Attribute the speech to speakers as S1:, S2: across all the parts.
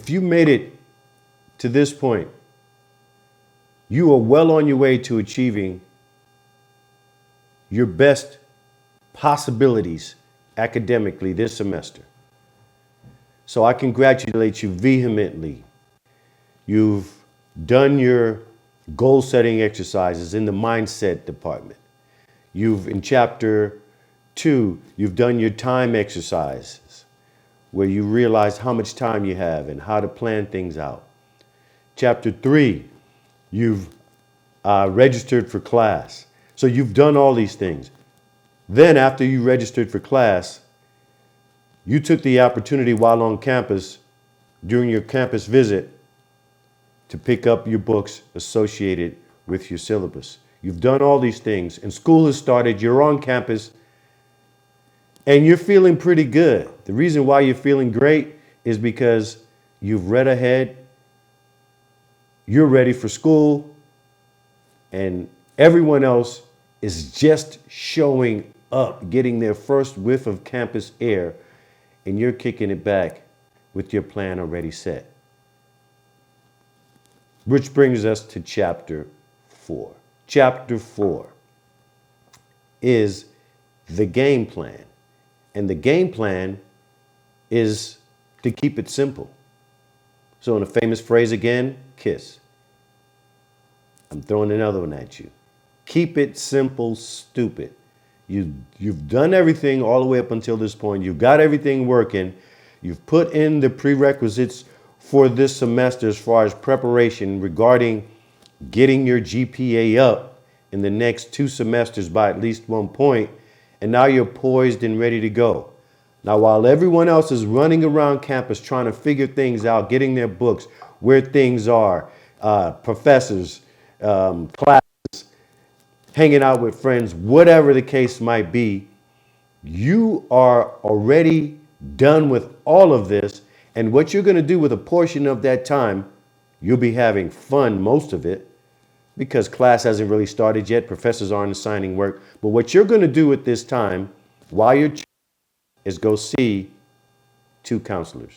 S1: If you made it to this point, you are well on your way to achieving your best possibilities academically this semester. So I congratulate you vehemently. You've done your goal setting exercises in the mindset department. In chapter 2, you've done your time exercises where you realize how much time you have and how to plan things out. Chapter 3, you've registered for class. So you've done all these things. Then after you registered for class, you took the opportunity while on campus during your campus visit to pick up your books associated with your syllabus. You've done all these things and school has started, you're on campus and you're feeling pretty good. The reason why you're feeling great is because you've read ahead, you're ready for school, and everyone else is just showing up, getting their first whiff of campus air, and you're kicking it back with your plan already set. Which brings us to chapter 4. Chapter 4 is the game plan. And the game plan is to keep it simple. So in a famous phrase again, KISS. I'm throwing another one at you. Keep it simple, stupid. You've done everything all the way up until this point. You've got everything working. You've put in the prerequisites for this semester as far as preparation regarding getting your GPA up in the next 2 semesters by at least 1 point. And now you're poised and ready to go. Now, while everyone else is running around campus trying to figure things out, getting their books, where things are, professors, classes, hanging out with friends, whatever the case might be, you are already done with all of this. And what you're going to do with a portion of that time, you'll be having fun most of it because class hasn't really started yet. Professors aren't assigning work. But what you're going to do at this time while you're is go see 2 counselors.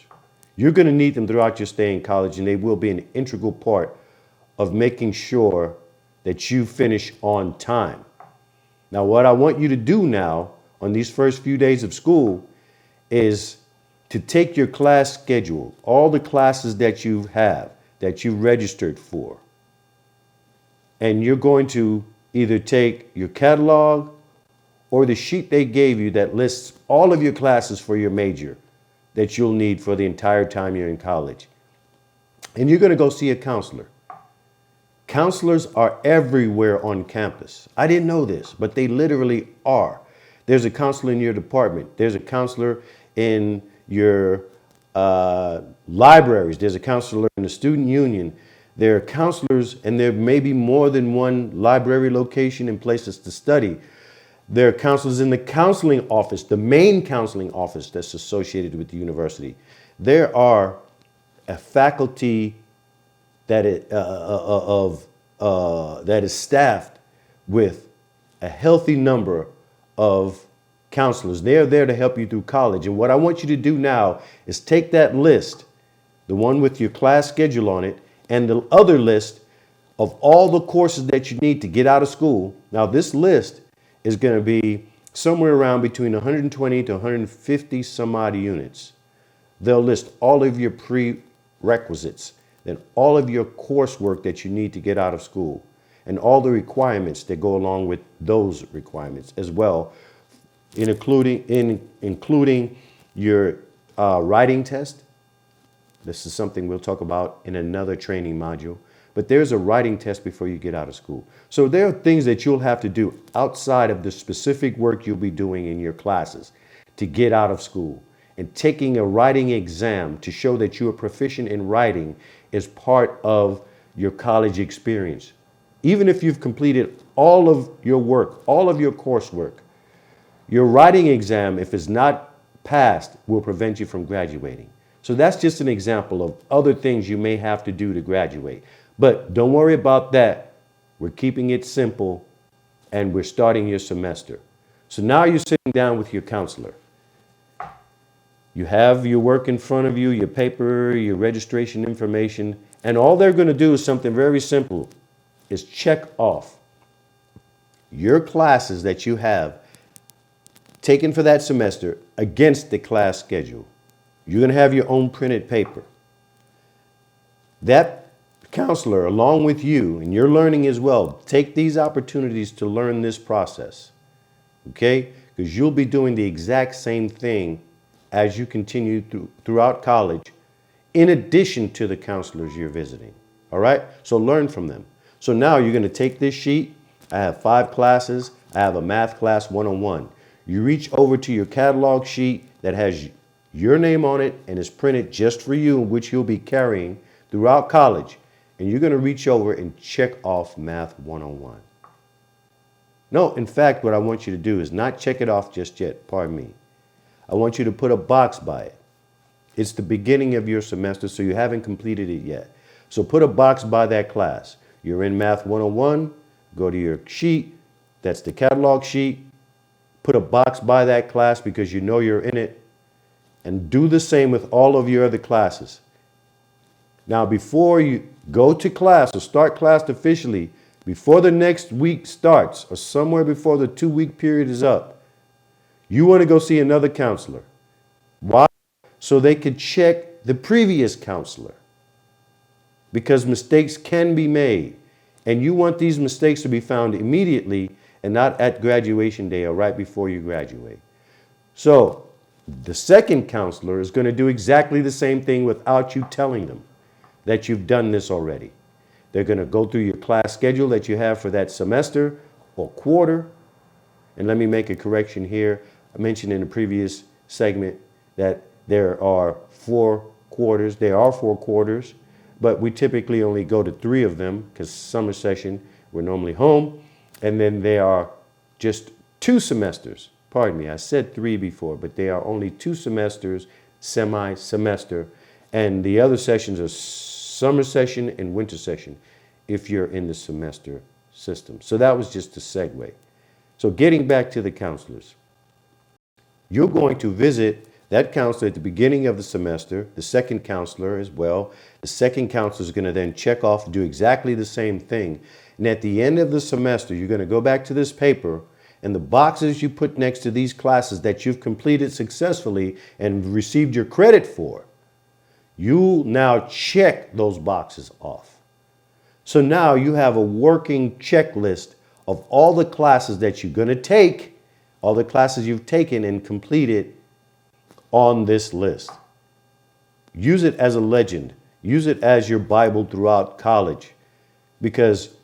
S1: You're going to need them throughout your stay in college, and they will be an integral part of making sure that you finish on time. Now, what I want you to do now on these first few days of school is to take your class schedule, all the classes that you have, that you registered for, and you're going to either take your catalog or the sheet they gave you that lists all of your classes for your major that you'll need for the entire time you're in college. And you're going to go see a counselor. Counselors are everywhere on campus. I didn't know this, but they literally are. There's a counselor in your department. There's a counselor in your libraries. There's a counselor in the student union. There are counselors, and there may be more than one library location and places to study. There are counselors in the counseling office, the main counseling office that's associated with the university. There are a faculty that is staffed with a healthy number of counselors. They're there to help you through college. And what I want you to do now is take that list, the one with your class schedule on it, and the other list of all the courses that you need to get out of school. Now, this list is going to be somewhere around between 120 to 150 some odd units. They'll list all of your prerequisites, then all of your coursework that you need to get out of school, and all the requirements that go along with those requirements as well, including your writing test. This is something we'll talk about in another training module. But there's a writing test before you get out of school. So there are things that you'll have to do outside of the specific work you'll be doing in your classes to get out of school. And taking a writing exam to show that you are proficient in writing is part of your college experience. Even if you've completed all of your work, all of your coursework, your writing exam, if it's not passed, will prevent you from graduating. So that's just an example of other things you may have to do to graduate. But don't worry about that. We're keeping it simple and we're starting your semester. So now you're sitting down with your counselor. You have your work in front of you, your paper, your registration information, and all they're going to do is something very simple, is check off your classes that you have taken for that semester against the class schedule. You're going to have your own printed paper. That counselor, along with you, and you're learning as well, take these opportunities to learn this process, okay? Because you'll be doing the exact same thing as you continue throughout college, in addition to the counselors you're visiting, all right? So learn from them. So now you're going to take this sheet. I have 5 classes. I have a math class 101. You reach over to your catalog sheet that has your name on it and is printed just for you, which you'll be carrying throughout college. And you're going to reach over and check off Math 101. No, in fact, what I want you to do is not check it off just yet. Pardon me. I want you to put a box by it. It's the beginning of your semester, so you haven't completed it yet. So put a box by that class. You're in Math 101. Go to your sheet. That's the catalog sheet. Put a box by that class because you know you're in it. And do the same with all of your other classes. Now, before you go to class or start class officially, before the next week starts or somewhere before the 2-week period is up, you want to go see another counselor. Why? So they could check the previous counselor. Because mistakes can be made. And you want these mistakes to be found immediately and not at graduation day or right before you graduate. So the second counselor is going to do exactly the same thing without you telling them that you've done this already. They're going to go through your class schedule that you have for that semester or quarter. And let me make a correction here. I mentioned in the previous segment that there are 4 quarters. There are 4 quarters, but we typically only go to 3 of them because summer session, we're normally home. And then there are just 2 semesters. Pardon me, I said 3 before, but they are only 2 semesters, semi-semester. And the other sessions are summer session and winter session if you're in the semester system. So that was just a segue. So getting back to the counselors, you're going to visit that counselor at the beginning of the semester, the second counselor as well. The second counselor is going to then check off, do exactly the same thing. And at the end of the semester, you're going to go back to this paper and the boxes you put next to these classes that you've completed successfully and received your credit for, you now check those boxes off. So now you have a working checklist of all the classes that you're going to take, all the classes you've taken and completed on this list. Use it as a legend. Use it as your Bible throughout college. Because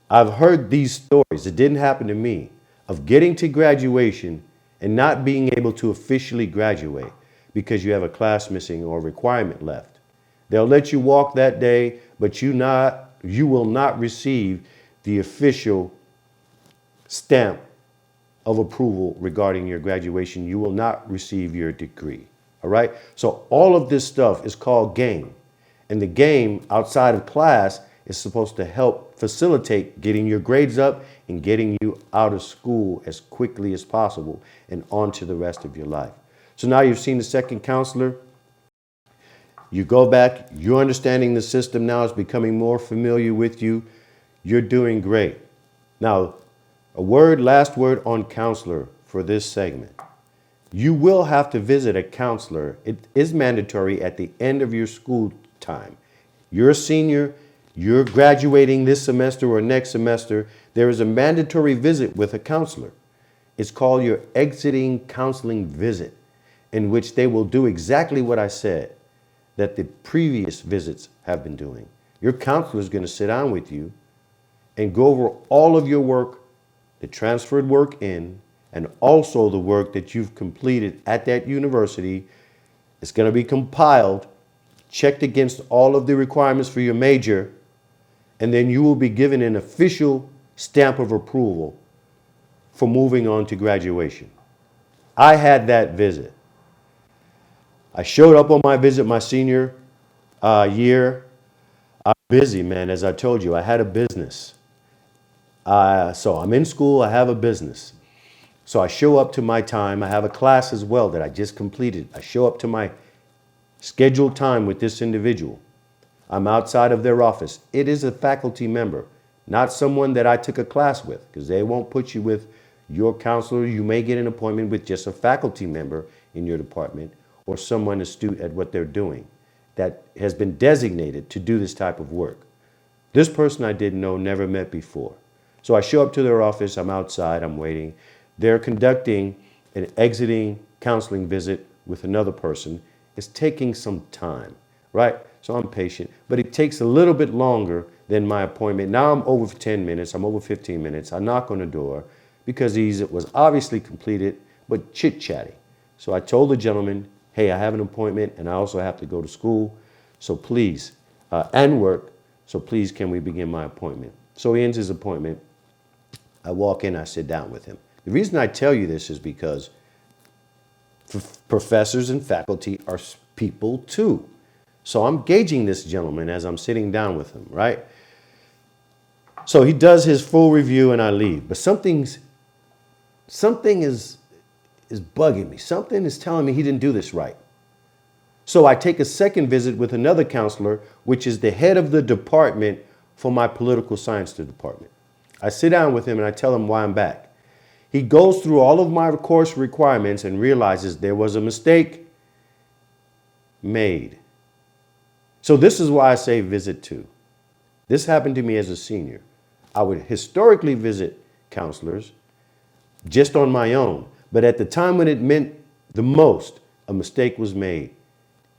S1: I've heard these stories, it didn't happen to me, of getting to graduation and not being able to officially graduate because you have a class missing or requirement left. They'll let you walk that day, but you will not receive the official stamp of approval regarding your graduation. You will not receive your degree. All right. So all of this stuff is called game. And the game outside of class is supposed to help facilitate getting your grades up and getting you out of school as quickly as possible and on to the rest of your life. So now you've seen the second counselor. You go back, you're understanding the system now, is becoming more familiar with you. You're doing great. Now, last word on counselor for this segment. You will have to visit a counselor. It is mandatory at the end of your school time. You're a senior, you're graduating this semester or next semester. There is a mandatory visit with a counselor. It's called your exiting counseling visit, in which they will do exactly what I said that the previous visits have been doing. Your counselor is going to sit down with you and go over all of your work, the transferred work in, and also the work that you've completed at that university. It's going to be compiled, checked against all of the requirements for your major, and then you will be given an official stamp of approval for moving on to graduation. I had that visit. I showed up on my visit my senior year. I'm busy, man. As I told you, I had a business. So I'm in school. I have a business. So I show up to my time. I have a class as well that I just completed. I show up to my scheduled time with this individual. I'm outside of their office. It is a faculty member, not someone that I took a class with, because they won't put you with your counselor. You may get an appointment with just a faculty member in your department or someone astute at what they're doing that has been designated to do this type of work. This person I didn't know, never met before. So I show up to their office. I'm outside. I'm waiting. They're conducting an exiting counseling visit with another person. It's taking some time, right? So I'm patient, but it takes a little bit longer than my appointment. Now I'm over for 10 minutes. I'm over 15 minutes. I knock on the door because it was obviously completed, but chit-chatting. So I told the gentleman, hey, I have an appointment and I also have to go to school. So please, and work. So please, can we begin my appointment? So he ends his appointment. I walk in, I sit down with him. The reason I tell you this is because professors and faculty are people too. So I'm gauging this gentleman as I'm sitting down with him, right? So he does his full review and I leave. But something is bugging me. Something is telling me he didn't do this right. So I take a second visit with another counselor, which is the head of the department for my political science department. I sit down with him and I tell him why I'm back. He goes through all of my course requirements and realizes there was a mistake made. So this is why I say visit 2. This happened to me as a senior. I would historically visit counselors just on my own, but at the time when it meant the most, a mistake was made.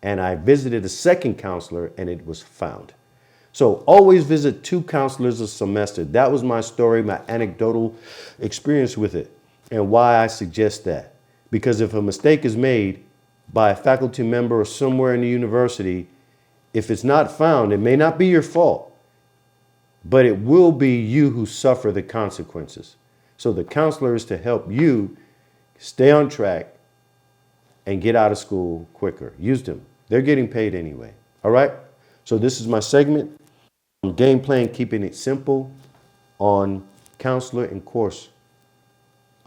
S1: And I visited a second counselor and it was found. So always visit 2 counselors a semester. That was my story, my anecdotal experience with it, and why I suggest that. Because if a mistake is made by a faculty member or somewhere in the university, if it's not found, it may not be your fault, but it will be you who suffer the consequences. So the counselor is to help you stay on track and get out of school quicker. Use them. They're getting paid anyway. All right? So this is my segment on game plan, keeping it simple on counselor and course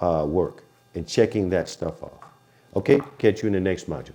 S1: work and checking that stuff off. Okay? Catch you in the next module.